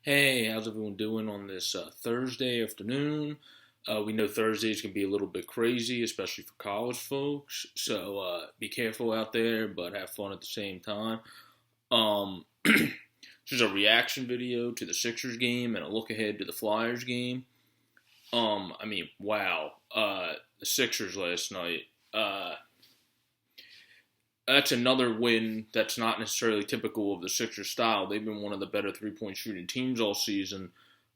Hey, how's everyone doing on this Thursday afternoon? We know Thursdays can be a little bit crazy, especially for college folks. So be careful out there, but have fun at the same time. This is a reaction video to the Sixers game and a look ahead to the Flyers game. Wow. The Sixers last night. That's another win that's not necessarily typical of the Sixers style. They've been one of the better three-point shooting teams all season.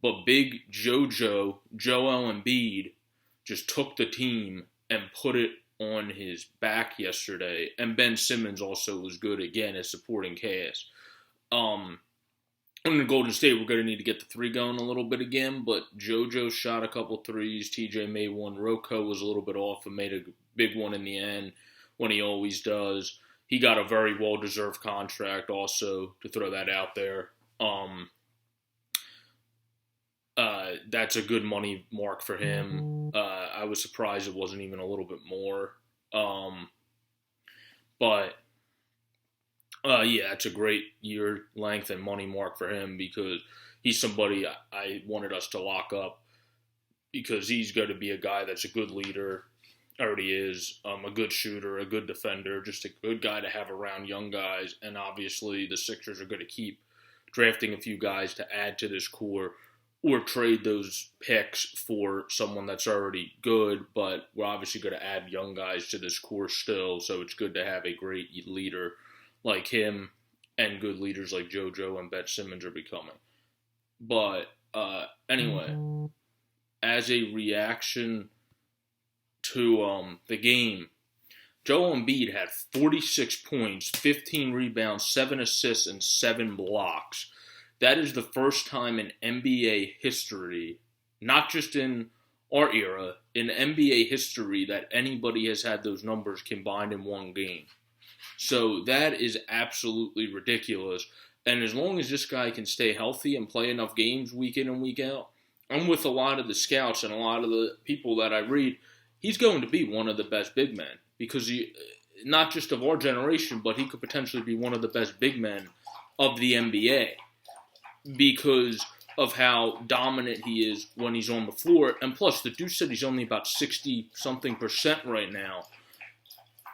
But big Joel Embiid, just took the team and put it on his back yesterday. And Ben Simmons also was good again as supporting cast. In the Golden State, we're going to need to get the three going a little bit again. But JoJo shot a couple threes. TJ made one. Rocco was a little bit off and made a big one in the end, when he always does. He got a very well-deserved contract also, to throw that out there. That's a good money mark for him. I was surprised it wasn't even a little bit more. Yeah, it's a great year length and money mark for him because he's somebody I wanted us to lock up because he's going to be a guy that's a good leader. Already is a good shooter, a good defender, just a good guy to have around young guys. And obviously the Sixers are going to keep drafting a few guys to add to this core or trade those picks for someone that's already good. But we're obviously going to add young guys to this core still. So it's good to have a great leader like him and good leaders like JoJo and Ben Simmons are becoming. But anyway, as a reaction to the game, Joel Embiid had 46 points, 15 rebounds, 7 assists, and 7 blocks. That is the first time in NBA history, not just in our era, in NBA history, that anybody has had those numbers combined in one game. So that is absolutely ridiculous. And as long as this guy can stay healthy and play enough games week in and week out, I'm with a lot of the scouts and a lot of the people that I read, he's going to be one of the best big men because he, not just of our generation, but he could potentially be one of the best big men of the NBA because of how dominant he is when he's on the floor. And plus, the dude said he's only about 60-something% right now.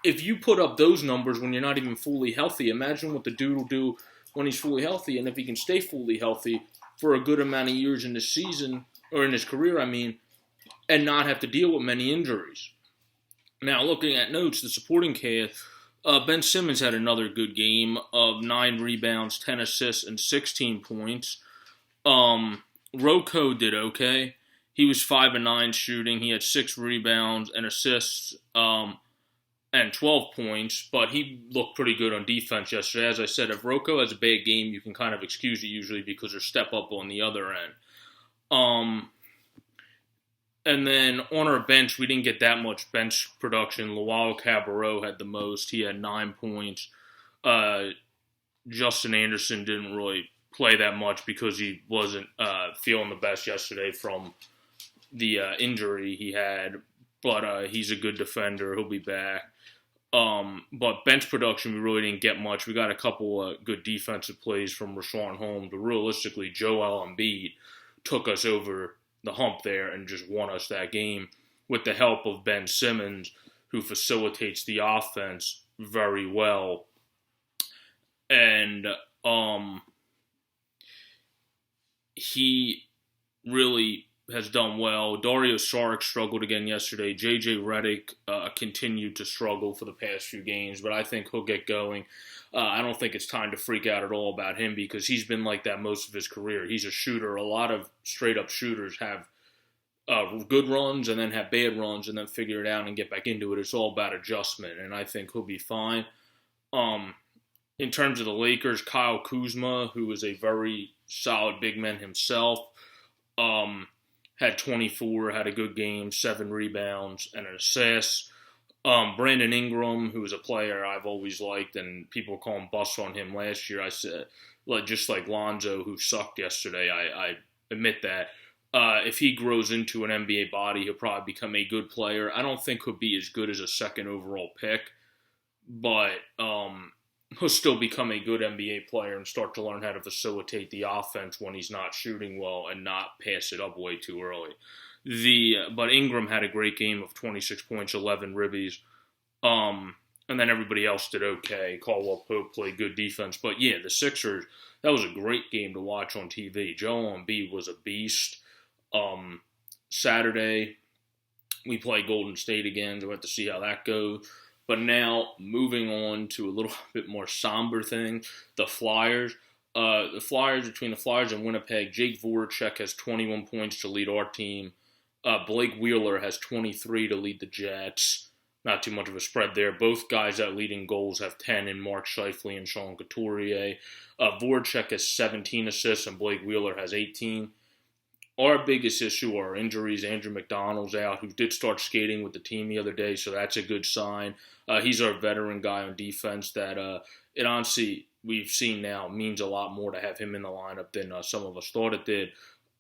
If you put up those numbers when you're not even fully healthy, imagine what the dude will do when he's fully healthy. And if he can stay fully healthy for a good amount of years in this season, or in his career, and not have to deal with many injuries. Now, looking at notes, the supporting cast, Ben Simmons had another good game of 9 rebounds, 10 assists, and 16 points. Rocco did okay. He was 5-9 shooting. He had 6 rebounds and assists and 12 points, but he looked pretty good on defense yesterday. As I said, if Rocco has a bad game, you can kind of excuse it usually because there's step up on the other end. And then on our bench, we didn't get that much bench production. Luau Cabarro had the most. He had 9 points. Justin Anderson didn't really play that much because he wasn't feeling the best yesterday from the injury he had. But he's a good defender. He'll be back. But bench production, we really didn't get much. We got a couple good defensive plays from Richaun Holmes. But realistically, Joel Embiid took us over the hump there and just won us that game with the help of Ben Simmons, who facilitates the offense very well. And he really has done well. Dario Saric struggled again yesterday. JJ Redick continued to struggle for the past few games, but I think he'll get going. I don't think it's time to freak out at all about him because he's been like that most of his career. He's a shooter. A lot of straight-up shooters have good runs and then have bad runs and then figure it out and get back into it. It's all about adjustment, and I think he'll be fine. In terms of the Lakers, Kyle Kuzma, who is a very solid big man himself, had 24, had a good game, 7 rebounds, and an assist. Brandon Ingram, who is a player I've always liked, and people call him bust on him last year. I said, just like Lonzo, who sucked yesterday, I admit that. If he grows into an NBA body, he'll probably become a good player. I don't think he'll be as good as a second overall pick, but he'll still become a good NBA player and start to learn how to facilitate the offense when he's not shooting well and not pass it up way too early. But Ingram had a great game of 26 points, 11 ribbies. And then everybody else did okay. Caldwell Pope played good defense. But yeah, the Sixers, that was a great game to watch on TV. Joel Embiid was a beast. Saturday, we play Golden State again, so we'll have to see how that goes. But now, moving on to a little bit more somber thing, the Flyers. Between the Flyers and Winnipeg, Jake Voracek has 21 points to lead our team. Blake Wheeler has 23 to lead the Jets. Not too much of a spread there. Both guys that lead in goals have 10 in Mark Scheifele and Sean Couturier. Voracek has 17 assists and Blake Wheeler has 18. Our biggest issue are injuries. Andrew McDonald's out, who did start skating with the team the other day, so that's a good sign. He's our veteran guy on defense that it honestly, we've seen now, means a lot more to have him in the lineup than some of us thought it did.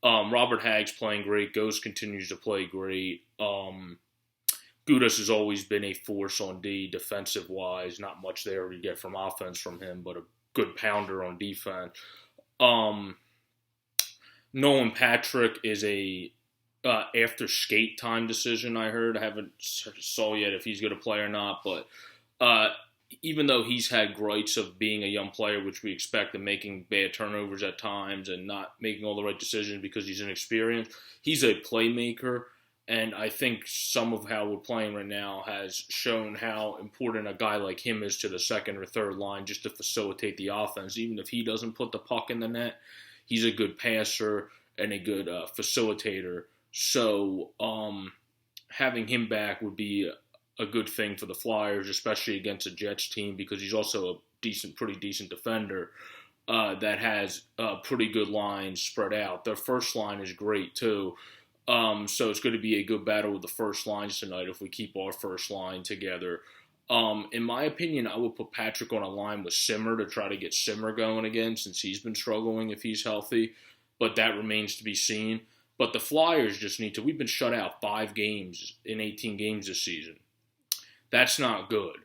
Robert Hagg's playing great. Ghost continues to play great. Gudas has always been a force on D, defensive-wise. Not much there to get from offense from him, but a good pounder on defense. Nolan Patrick is a after skate time decision, I heard. I haven't saw yet if he's going to play or not, but even though he's had gripes of being a young player, which we expect, and making bad turnovers at times and not making all the right decisions because he's inexperienced, he's a playmaker. And I think some of how we're playing right now has shown how important a guy like him is to the second or third line just to facilitate the offense. Even if he doesn't put the puck in the net, he's a good passer and a good facilitator. So having him back would be a good thing for the Flyers, especially against a Jets team, because he's also a pretty decent defender that has pretty good lines spread out. Their first line is great too. So it's going to be a good battle with the first lines tonight if we keep our first line together. In my opinion, I would put Patrick on a line with Simmer to try to get Simmer going again since he's been struggling if he's healthy. But that remains to be seen. But the Flyers just need to – we've been shut out 5 games in 18 games this season. That's not good.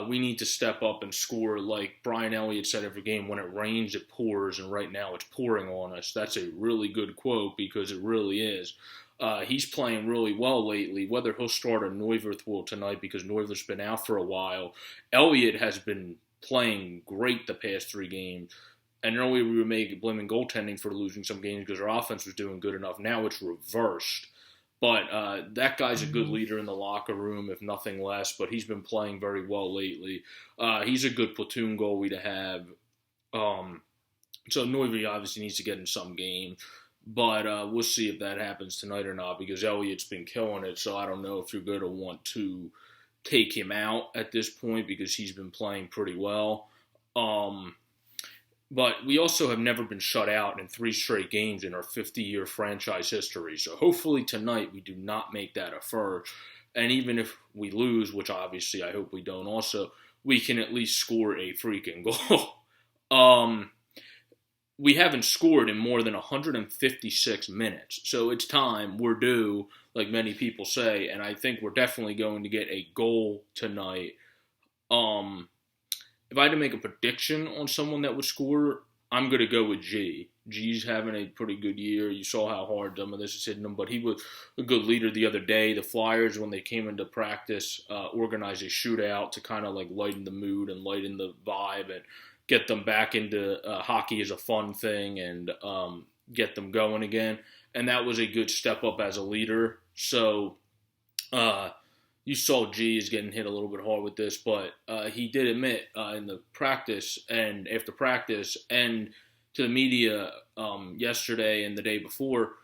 We need to step up and score like Brian Elliott said every game, when it rains, it pours, and right now it's pouring on us. That's a really good quote because it really is. He's playing really well lately. Whether he'll start or Neuwirth will tonight because Neuwirth's been out for a while. Elliott has been playing great the past 3 games. And earlier we were blaming goaltending for losing some games because our offense was doing good enough. Now it's reversed. But that guy's a good leader in the locker room, if nothing less. But he's been playing very well lately. He's a good platoon goalie to have. So Neuwirth obviously needs to get in some game. But we'll see if that happens tonight or not because Elliott's been killing it. So I don't know if you're going to want to take him out at this point because he's been playing pretty well. But we also have never been shut out in 3 straight games in our 50-year franchise history. So hopefully tonight we do not make that a first. And even if we lose, which obviously I hope we don't also, we can at least score a freaking goal. We haven't scored in more than 156 minutes. So it's time. We're due, like many people say. And I think we're definitely going to get a goal tonight. If I had to make a prediction on someone that would score, I'm going to go with G. G's having a pretty good year. You saw how hard some of this is hitting him, but he was a good leader the other day. The Flyers, when they came into practice, organized a shootout to kind of like lighten the mood and lighten the vibe and get them back into hockey as a fun thing and get them going again. And that was a good step up as a leader. So, you saw G is getting hit a little bit hard with this, but he did admit in the practice and after practice and to the media yesterday and the day before,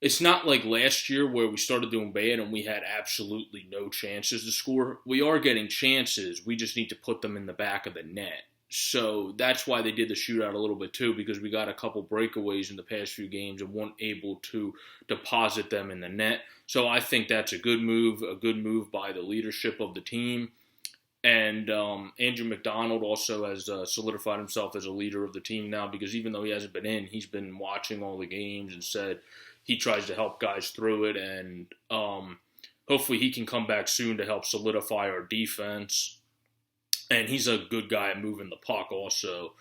it's not like last year where we started doing bad and we had absolutely no chances to score. We are getting chances. We just need to put them in the back of the net. So that's why they did the shootout a little bit too, because we got a couple breakaways in the past few games and weren't able to deposit them in the net. So I think that's a good move by the leadership of the team. And Andrew McDonald also has solidified himself as a leader of the team now because even though he hasn't been in, he's been watching all the games and said he tries to help guys through it. And hopefully he can come back soon to help solidify our defense. and he's a good guy at moving the puck also.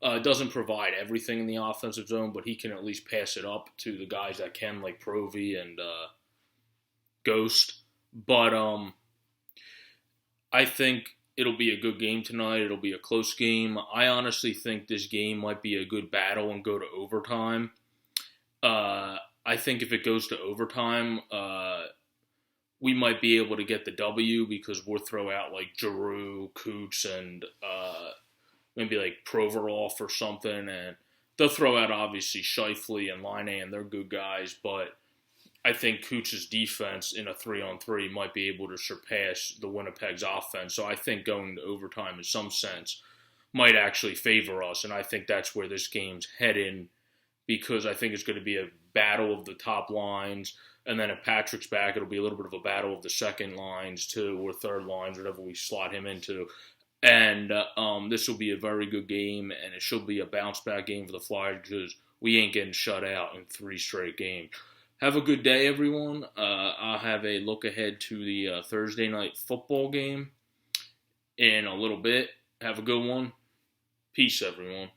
Doesn't provide everything in the offensive zone, but he can at least pass it up to the guys that can, like Provy and Ghost. But I think it'll be a good game tonight. It'll be a close game. I honestly think this game might be a good battle and go to overtime. I think if it goes to overtime, we might be able to get the W because we'll throw out like Giroux, Coots, and maybe like Provorov or something. And they'll throw out obviously Scheifele and Line, and they're good guys. But I think Coots' defense in a 3-on-3 might be able to surpass the Winnipeg's offense. So I think going to overtime in some sense might actually favor us. And I think that's where this game's heading because I think it's going to be a battle of the top lines. And then if Patrick's back, it'll be a little bit of a battle of the second lines, too, or third lines, whatever we slot him into. And this will be a very good game, and it should be a bounce-back game for the Flyers because we ain't getting shut out in 3 straight games. Have a good day, everyone. I'll have a look ahead to the Thursday night football game in a little bit. Have a good one. Peace, everyone.